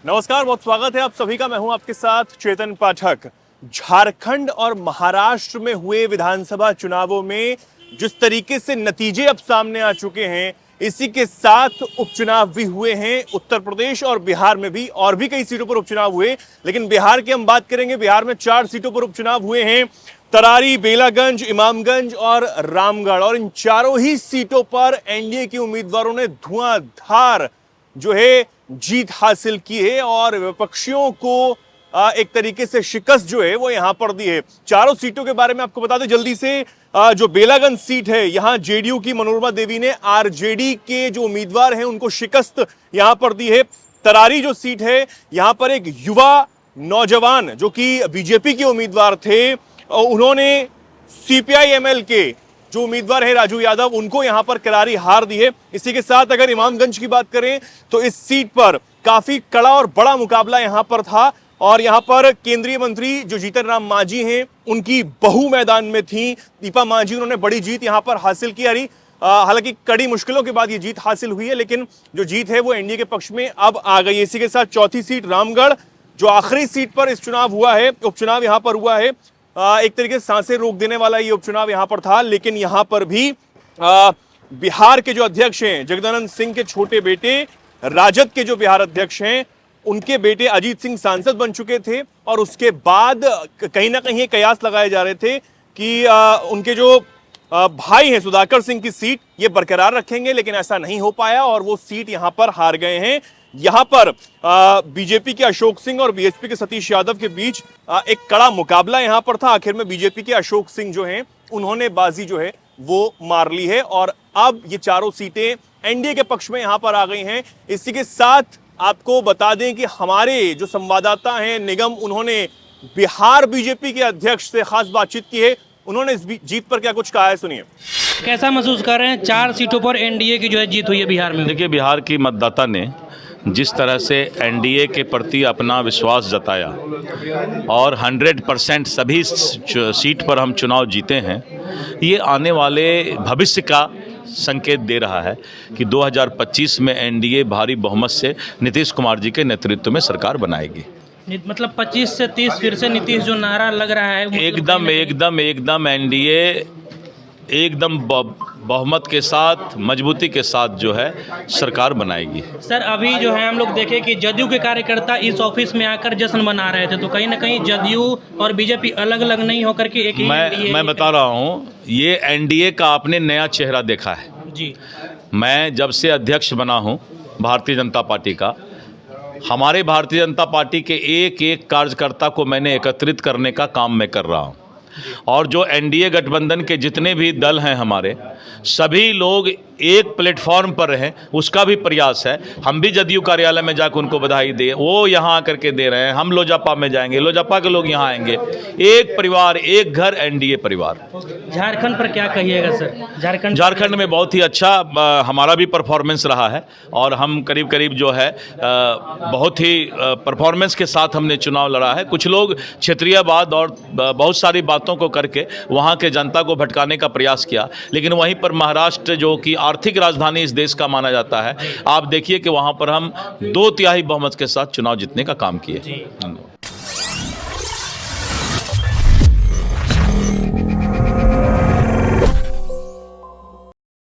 नमस्कार, बहुत स्वागत है आप सभी का। मैं हूं आपके साथ चेतन पाठक। झारखंड और महाराष्ट्र में हुए विधानसभा चुनावों में जिस तरीके से नतीजे अब सामने आ चुके हैं, इसी के साथ उपचुनाव भी हुए हैं उत्तर प्रदेश और बिहार में भी, और भी कई सीटों पर उपचुनाव हुए। लेकिन बिहार की हम बात करेंगे। बिहार में 4 सीटों पर उपचुनाव हुए हैं, तरारी, बेलागंज, इमामगंज और रामगढ़। और इन चारों ही सीटों पर एनडीए के उम्मीदवारों ने धुआंधार जो है जीत हासिल की है और विपक्षियों को एक तरीके से शिकस्त जो है वो यहां पर दी है। चारों सीटों के बारे में आपको बता दें जल्दी से। जो बेलागंज सीट है, यहां जेडीयू की मनोरमा देवी ने आरजेडी के जो उम्मीदवार हैं उनको शिकस्त यहां पर दी है। तरारी जो सीट है, यहां पर एक युवा नौजवान जो कि बीजेपी के उम्मीदवार थे, उन्होंने सीपीआई-एमएल के जो उम्मीदवार है राजू यादव, उनको यहां पर करारी हार दी है। इसी के साथ अगर इमामगंज की बात करें तो इस सीट पर काफी कड़ा और बड़ा मुकाबला यहां पर था और यहां पर केंद्रीय मंत्री जो जीतन राम मांझी हैं, उनकी बहू मैदान में थी, दीपा मांझी। उन्होंने बड़ी जीत यहां पर हासिल की। हालांकि कड़ी मुश्किलों के बाद ये जीत हासिल हुई है, लेकिन जो जीत है वो एनडीए के पक्ष में अब आ गई है। इसी के साथ चौथी सीट रामगढ़, जो आखिरी सीट पर इस चुनाव हुआ है, उपचुनाव यहां पर हुआ है। एक तरीके से सांसें रोक देने वाला ये उपचुनाव यहां पर था, लेकिन यहां पर भी बिहार के जो अध्यक्ष हैं जगदानंद सिंह के छोटे बेटे, राजद के जो बिहार अध्यक्ष हैं, उनके बेटे अजीत सिंह सांसद बन चुके थे। और उसके बाद कहीं ना कहीं कयास लगाए जा रहे थे कि उनके जो भाई हैं सुधाकर सिंह की सीट ये बरकरार रखेंगे, लेकिन ऐसा नहीं हो पाया और वो सीट यहां पर हार गए हैं। यहां पर बीजेपी के अशोक सिंह और बीएसपी के सतीश यादव के बीच एक कड़ा मुकाबला यहां पर था। आखिर में बीजेपी के अशोक सिंह जो हैं, उन्होंने बाजी जो है वो मार ली है और अब ये चारों सीटें एनडीए के पक्ष में यहां पर आ गई हैं। इसी के साथ आपको बता दें कि हमारे जो संवाददाता हैं निगम, उन्होंने बिहार बीजेपी के अध्यक्ष से खास बातचीत की है। उन्होंने इस जीत पर क्या कुछ कहा है, सुनिए। कैसा महसूस कर रहे हैं? 4 सीटों पर एनडीए की जो है जीत हुई है बिहार में। देखिए, बिहार की मतदाता ने जिस तरह से एनडीए के प्रति अपना विश्वास जताया और 100% सभी सीट पर हम चुनाव जीते हैं, ये आने वाले भविष्य का संकेत दे रहा है कि 2025 में एनडीए भारी बहुमत से नीतीश कुमार जी के नेतृत्व में सरकार बनाएगी। मतलब 25 से 30 फिर से नीतीश जो नारा लग रहा है, एकदम एनडीए एकदम बहुमत के साथ, मजबूती के साथ जो है सरकार बनाएगी। सर, अभी जो है हम लोग देखें कि जदयू के कार्यकर्ता इस ऑफिस में आकर जश्न मना रहे थे, तो कहीं ना कहीं जदयू और बीजेपी अलग अलग नहीं होकर के एक ही मैं बता रहा हूँ, ये एनडीए का आपने नया चेहरा देखा है जी। मैं जब से अध्यक्ष बना हूँ भारतीय जनता पार्टी का, हमारे भारतीय जनता पार्टी के एक एक कार्यकर्ता को मैंने एकत्रित करने का काम मैं कर रहा हूँ। और जो एनडीए गठबंधन के जितने भी दल हैं हमारे, सभी लोग एक प्लेटफॉर्म पर रहें, उसका भी प्रयास है। हम भी जदयू कार्यालय में जाकर उनको बधाई दे, वो यहाँ आकर के दे रहे हैं। हम लोजपा में जाएंगे, लोजपा के लोग यहाँ आएंगे। एक परिवार, एक घर, एनडीए परिवार। झारखंड पर क्या कहिएगा सर? झारखंड में बहुत ही अच्छा हमारा भी परफॉर्मेंस रहा है और हम करीब करीब जो है बहुत ही परफॉर्मेंस के साथ हमने चुनाव लड़ा है। कुछ लोग क्षेत्रीयवाद और बहुत सारी बातों को करके वहाँ के जनता को भटकाने का प्रयास किया, लेकिन वहीं पर महाराष्ट्र जो कि आर्थिक राजधानी इस देश का माना जाता है, आप देखिए कि वहाँ पर हम 2/3 बहुमत के साथ चुनाव जीतने का काम किए।